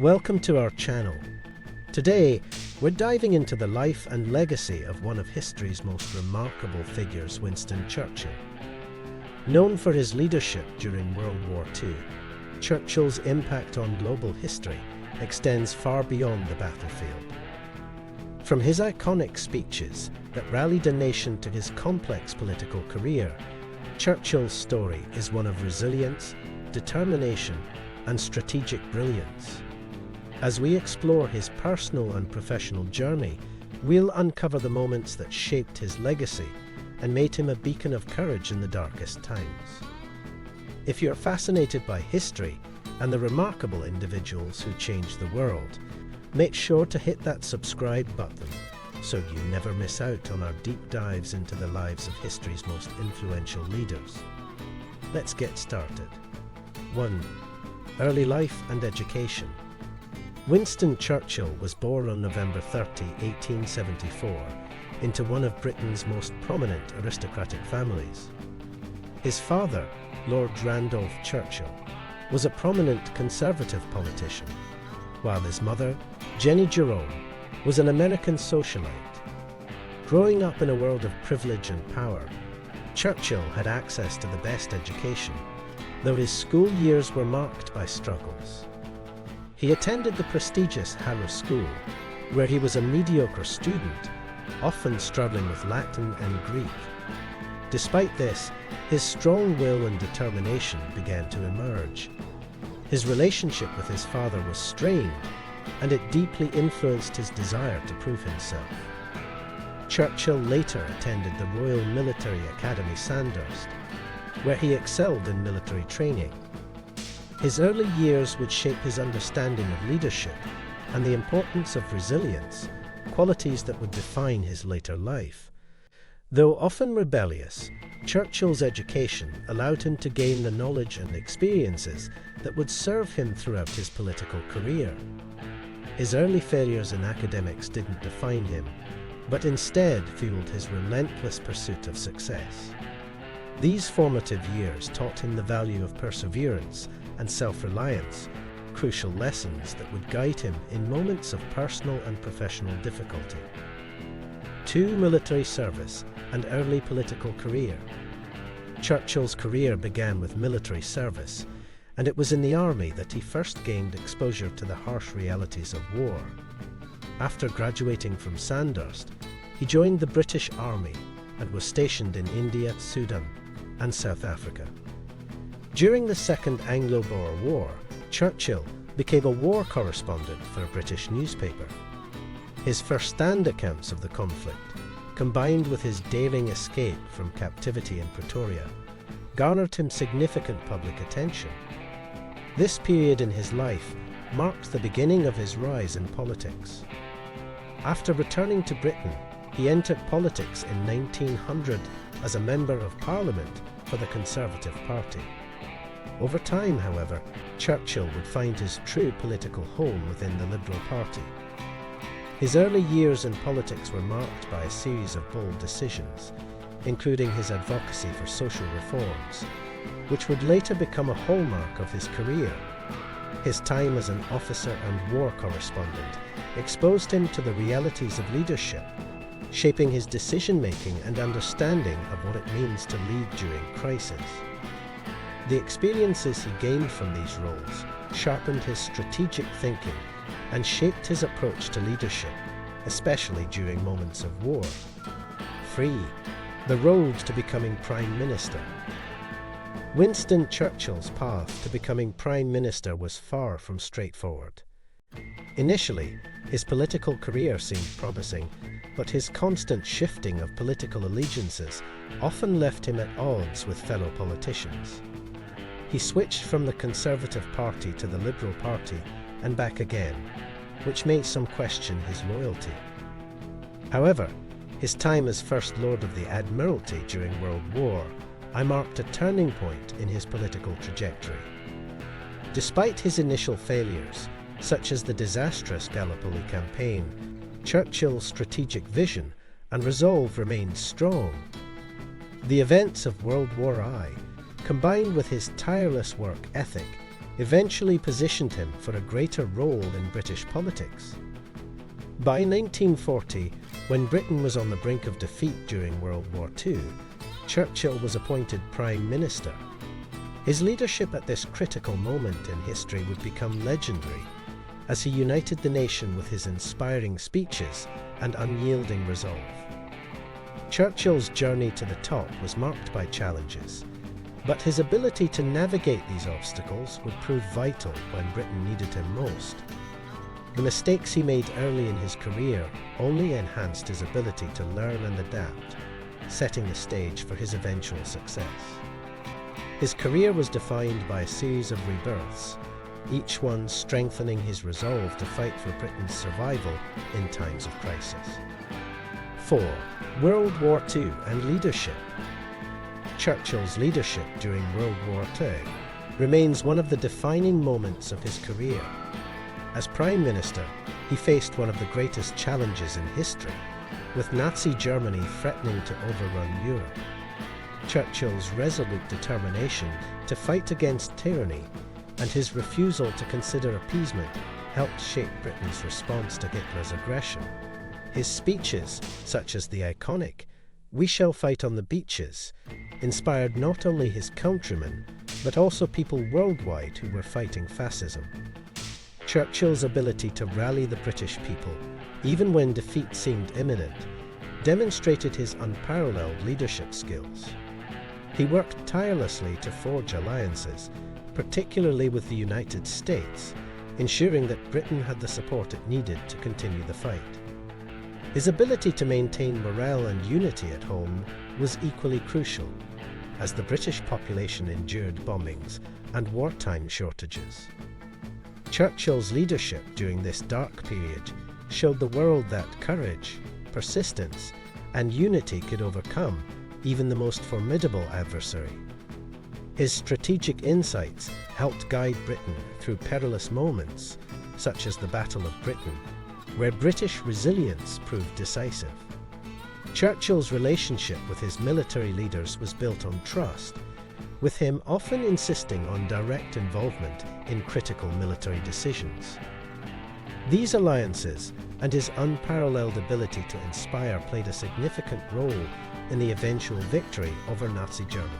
Welcome to our channel. Today, we're diving into the life and legacy of one of history's most remarkable figures, Winston Churchill. Known for his leadership during World War II, Churchill's impact on global history extends far beyond the battlefield. From his iconic speeches that rallied a nation to his complex political career, Churchill's story is one of resilience, determination, and strategic brilliance. As we explore his personal and professional journey, we'll uncover the moments that shaped his legacy and made him a beacon of courage in the darkest times. If you're fascinated by history and the remarkable individuals who changed the world, make sure to hit that subscribe button so you never miss out on our deep dives into the lives of history's most influential leaders. Let's get started. 1. Early life and education. Winston Churchill was born on November 30, 1874, into one of Britain's most prominent aristocratic families. His father, Lord Randolph Churchill, was a prominent conservative politician, while his mother, Jennie Jerome, was an American socialite. Growing up in a world of privilege and power, Churchill had access to the best education, though his school years were marked by struggles. He attended the prestigious Harrow School, where he was a mediocre student, often struggling with Latin and Greek. Despite this, his strong will and determination began to emerge. His relationship with his father was strained, and it deeply influenced his desire to prove himself. Churchill later attended the Royal Military Academy Sandhurst, where he excelled in military training. His early years would shape his understanding of leadership and the importance of resilience, qualities that would define his later life. Though often rebellious, Churchill's education allowed him to gain the knowledge and experiences that would serve him throughout his political career. His early failures in academics didn't define him, but instead fueled his relentless pursuit of success. These formative years taught him the value of perseverance and self-reliance, crucial lessons that would guide him in moments of personal and professional difficulty. 2. Military service and early political career. Churchill's career began with military service, and it was in the army that he first gained exposure to the harsh realities of war. After graduating from Sandhurst, he joined the British Army and was stationed in India, Sudan, and South Africa. During the Second Anglo-Boer War, Churchill became a war correspondent for a British newspaper. His first-hand accounts of the conflict, combined with his daring escape from captivity in Pretoria, garnered him significant public attention. This period in his life marked the beginning of his rise in politics. After returning to Britain, he entered politics in 1900 as a Member of Parliament for the Conservative Party. Over time, however, Churchill would find his true political home within the Liberal Party. His early years in politics were marked by a series of bold decisions, including his advocacy for social reforms, which would later become a hallmark of his career. His time as an officer and war correspondent exposed him to the realities of leadership, shaping his decision-making and understanding of what it means to lead during crisis. The experiences he gained from these roles sharpened his strategic thinking and shaped his approach to leadership, especially during moments of war. 3. The road to becoming Prime Minister. Winston Churchill's path to becoming Prime Minister was far from straightforward. Initially, his political career seemed promising, but his constant shifting of political allegiances often left him at odds with fellow politicians. He switched from the Conservative Party to the Liberal Party and back again, which made some question his loyalty. However, his time as First Lord of the Admiralty during World War marked a turning point in his political trajectory. Despite his initial failures, such as the disastrous Gallipoli campaign, Churchill's strategic vision and resolve remained strong. The events of World War I, combined with his tireless work ethic, eventually positioned him for a greater role in British politics. By 1940, when Britain was on the brink of defeat during World War II, Churchill was appointed Prime Minister. His leadership at this critical moment in history would become legendary, as he united the nation with his inspiring speeches and unyielding resolve. Churchill's journey to the top was marked by challenges, but his ability to navigate these obstacles would prove vital when Britain needed him most. The mistakes he made early in his career only enhanced his ability to learn and adapt, setting the stage for his eventual success. His career was defined by a series of rebirths, each one strengthening his resolve to fight for Britain's survival in times of crisis. 4. World War II and leadership. Churchill's leadership during World War II remains one of the defining moments of his career. As Prime Minister, he faced one of the greatest challenges in history, with Nazi Germany threatening to overrun Europe. Churchill's resolute determination to fight against tyranny and his refusal to consider appeasement helped shape Britain's response to Hitler's aggression. His speeches, such as the iconic "We shall fight on the beaches," inspired not only his countrymen, but also people worldwide who were fighting fascism. Churchill's ability to rally the British people, even when defeat seemed imminent, demonstrated his unparalleled leadership skills. He worked tirelessly to forge alliances, particularly with the United States, ensuring that Britain had the support it needed to continue the fight. His ability to maintain morale and unity at home was equally crucial, as the British population endured bombings and wartime shortages. Churchill's leadership during this dark period showed the world that courage, persistence, and unity could overcome even the most formidable adversary. His strategic insights helped guide Britain through perilous moments, such as the Battle of Britain, where British resilience proved decisive. Churchill's relationship with his military leaders was built on trust, with him often insisting on direct involvement in critical military decisions. These alliances and his unparalleled ability to inspire played a significant role in the eventual victory over Nazi Germany.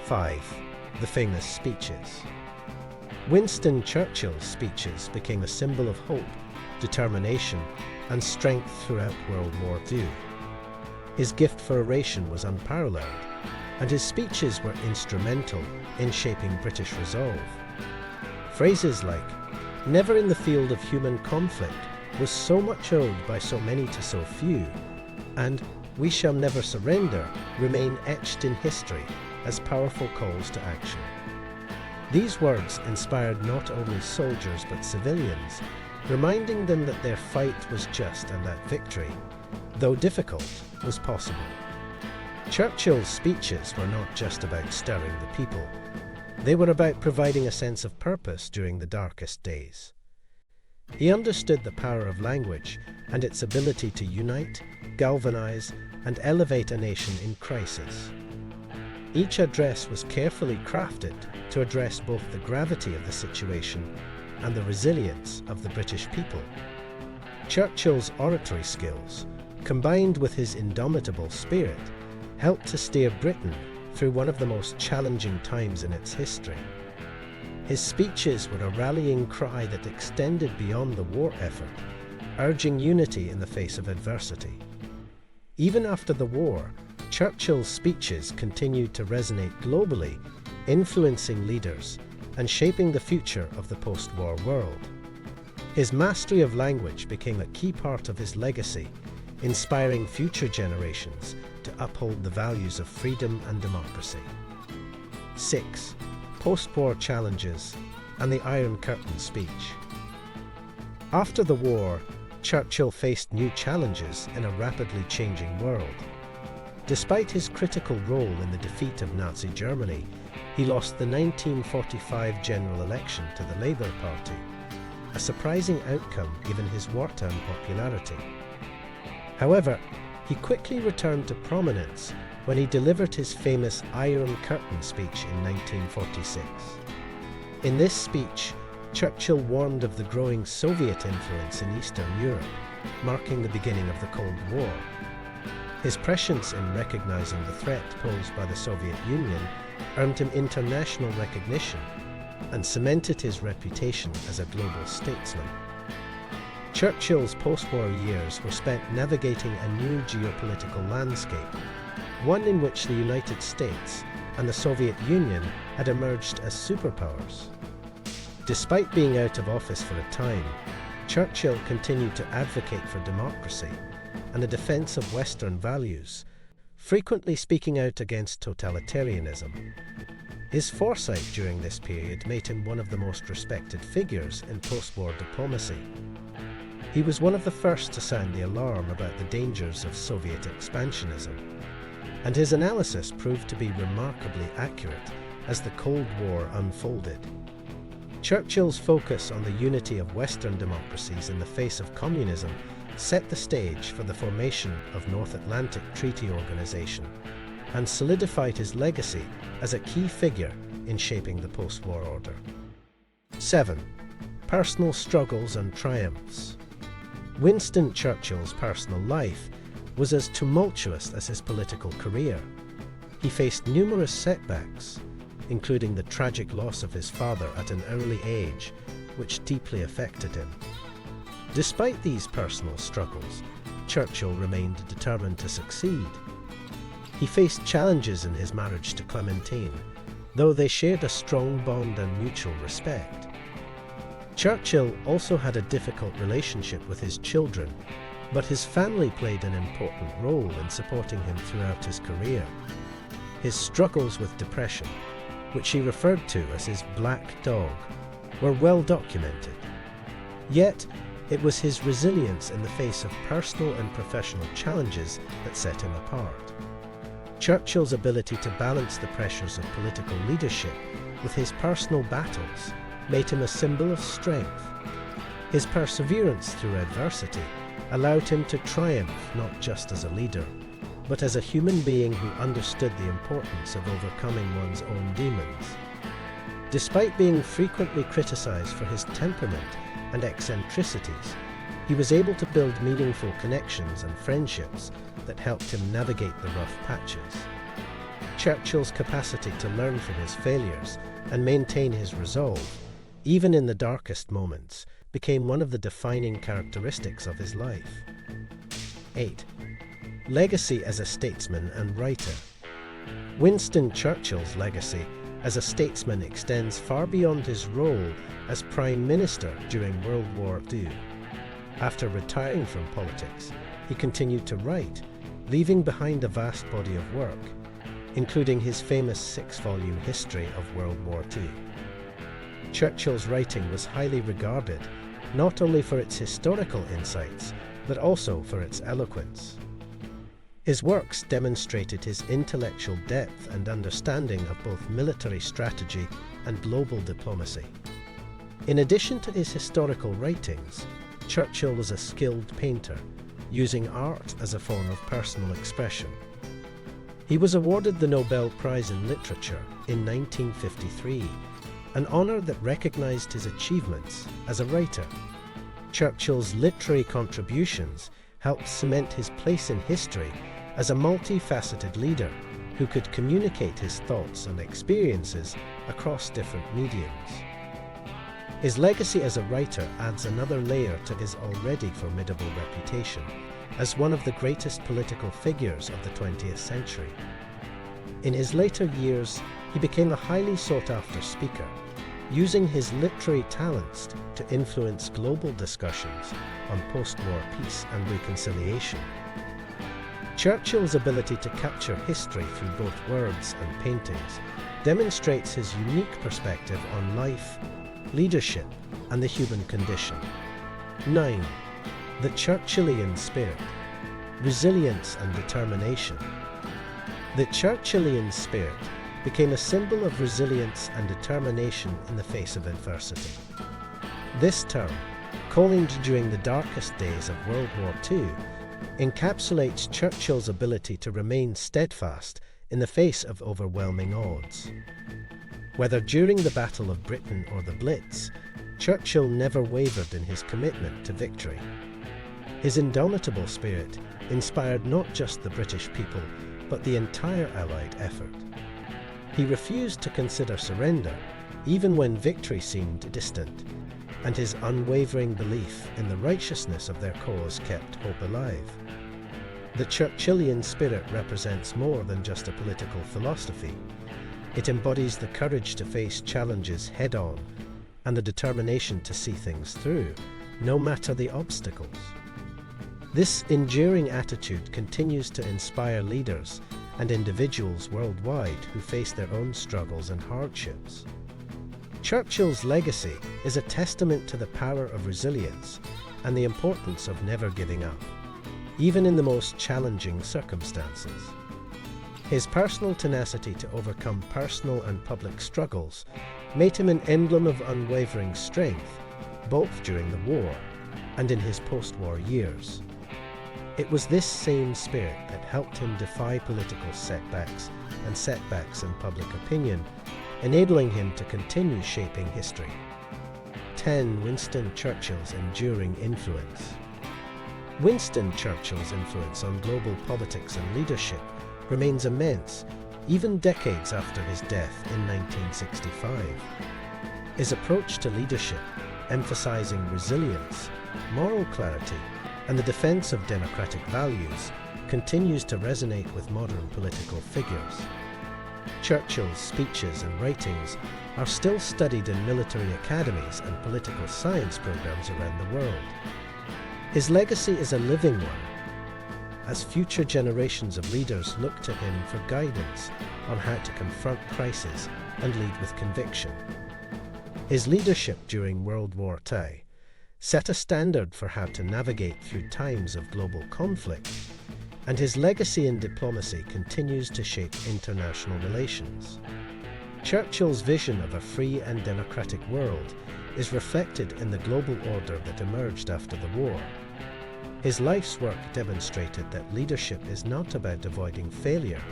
5. The famous speeches. Winston Churchill's speeches became a symbol of hope, determination, and strength throughout World War II. His gift for oration was unparalleled, and his speeches were instrumental in shaping British resolve. Phrases like, "Never in the field of human conflict was so much owed by so many to so few," and "We shall never surrender," remain etched in history as powerful calls to action. These words inspired not only soldiers but civilians, reminding them that their fight was just and that victory, though difficult, was possible. Churchill's speeches were not just about stirring the people. They were about providing a sense of purpose during the darkest days. He understood the power of language and its ability to unite, galvanize, and elevate a nation in crisis. Each address was carefully crafted to address both the gravity of the situation and the resilience of the British people. Churchill's oratory skills, combined with his indomitable spirit, helped to steer Britain through one of the most challenging times in its history. His speeches were a rallying cry that extended beyond the war effort, urging unity in the face of adversity. Even after the war, Churchill's speeches continued to resonate globally, influencing leaders and shaping the future of the post-war world. His mastery of language became a key part of his legacy, inspiring future generations to uphold the values of freedom and democracy. 6. Post-war challenges and the Iron Curtain speech. After the war, Churchill faced new challenges in a rapidly changing world. Despite his critical role in the defeat of Nazi Germany, he lost the 1945 general election to the Labour Party, a surprising outcome given his wartime popularity. However, he quickly returned to prominence when he delivered his famous Iron Curtain speech in 1946. In this speech, Churchill warned of the growing Soviet influence in Eastern Europe, marking the beginning of the Cold War. His prescience in recognizing the threat posed by the Soviet Union earned him international recognition and cemented his reputation as a global statesman. Churchill's post-war years were spent navigating a new geopolitical landscape, one in which the United States and the Soviet Union had emerged as superpowers. Despite being out of office for a time, Churchill continued to advocate for democracy and the defense of Western values, frequently speaking out against totalitarianism. His foresight during this period made him one of the most respected figures in post-war diplomacy. He was one of the first to sound the alarm about the dangers of Soviet expansionism, and his analysis proved to be remarkably accurate as the Cold War unfolded. Churchill's focus on the unity of Western democracies in the face of communism set the stage for the formation of North Atlantic Treaty Organization and solidified his legacy as a key figure in shaping the post-war order. 7. Personal struggles and triumphs. Winston Churchill's personal life was as tumultuous as his political career. He faced numerous setbacks, including the tragic loss of his father at an early age, which deeply affected him. Despite these personal struggles, Churchill remained determined to succeed. He faced challenges in his marriage to Clementine, though they shared a strong bond and mutual respect. Churchill also had a difficult relationship with his children, but his family played an important role in supporting him throughout his career. His struggles with depression, which he referred to as his black dog, were well documented. Yet, it was his resilience in the face of personal and professional challenges that set him apart. Churchill's ability to balance the pressures of political leadership with his personal battles made him a symbol of strength. His perseverance through adversity allowed him to triumph not just as a leader, but as a human being who understood the importance of overcoming one's own demons. Despite being frequently criticized for his temperament and eccentricities, he was able to build meaningful connections and friendships that helped him navigate the rough patches. Churchill's capacity to learn from his failures and maintain his resolve, even in the darkest moments, became one of the defining characteristics of his life. 8. Legacy as a statesman and writer. Winston Churchill's legacy as a statesman extends far beyond his role as Prime Minister during World War II. After retiring from politics, he continued to write, leaving behind a vast body of work, including his famous 6-volume history of World War II. Churchill's writing was highly regarded, not only for its historical insights, but also for its eloquence. His works demonstrated his intellectual depth and understanding of both military strategy and global diplomacy. In addition to his historical writings, Churchill was a skilled painter, using art as a form of personal expression. He was awarded the Nobel Prize in Literature in 1953, an honor that recognized his achievements as a writer. Churchill's literary contributions helped cement his place in history as a multifaceted leader who could communicate his thoughts and experiences across different mediums. His legacy as a writer adds another layer to his already formidable reputation as one of the greatest political figures of the 20th century. In his later years, he became a highly sought-after speaker, using his literary talents to influence global discussions on post-war peace and reconciliation. Churchill's ability to capture history through both words and paintings demonstrates his unique perspective on life, leadership, and the human condition. 9. The Churchillian spirit, resilience and determination. The Churchillian spirit became a symbol of resilience and determination in the face of adversity. This term, coined during the darkest days of World War II, encapsulates Churchill's ability to remain steadfast in the face of overwhelming odds. Whether during the Battle of Britain or the Blitz, Churchill never wavered in his commitment to victory. His indomitable spirit inspired not just the British people, but the entire Allied effort. He refused to consider surrender, even when victory seemed distant, and his unwavering belief in the righteousness of their cause kept hope alive. The Churchillian spirit represents more than just a political philosophy. It embodies the courage to face challenges head-on and the determination to see things through, no matter the obstacles. This enduring attitude continues to inspire leaders and individuals worldwide who face their own struggles and hardships. Churchill's legacy is a testament to the power of resilience and the importance of never giving up, even in the most challenging circumstances. His personal tenacity to overcome personal and public struggles made him an emblem of unwavering strength, both during the war and in his post-war years. It was this same spirit that helped him defy political setbacks in public opinion, enabling him to continue shaping history. 10. Winston Churchill's enduring influence. Winston Churchill's influence on global politics and leadership remains immense, even decades after his death in 1965. His approach to leadership, emphasizing resilience, moral clarity, and the defense of democratic values, continues to resonate with modern political figures. Churchill's speeches and writings are still studied in military academies and political science programs around the world. His legacy is a living one, as future generations of leaders look to him for guidance on how to confront crises and lead with conviction. His leadership during World War II set a standard for how to navigate through times of global conflict, and his legacy in diplomacy continues to shape international relations. Churchill's vision of a free and democratic world is reflected in the global order that emerged after the war. His life's work demonstrated that leadership is not about avoiding failure,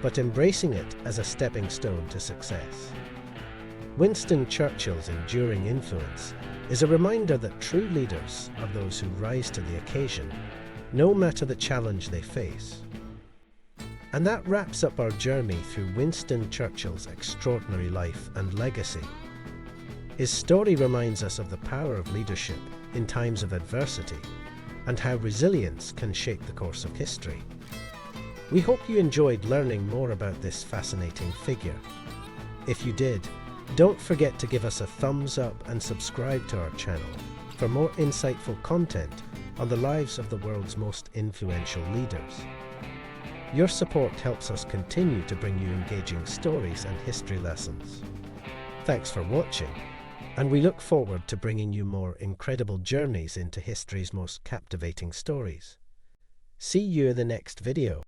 but embracing it as a stepping stone to success. Winston Churchill's enduring influence is a reminder that true leaders are those who rise to the occasion, no matter the challenge they face. And that wraps up our journey through Winston Churchill's extraordinary life and legacy. His story reminds us of the power of leadership in times of adversity, and how resilience can shape the course of history. We hope you enjoyed learning more about this fascinating figure. If you did, don't forget to give us a thumbs up and subscribe to our channel for more insightful content on the lives of the world's most influential leaders. Your support helps us continue to bring you engaging stories and history lessons. Thanks for watching, and we look forward to bringing you more incredible journeys into history's most captivating stories. See you in the next video.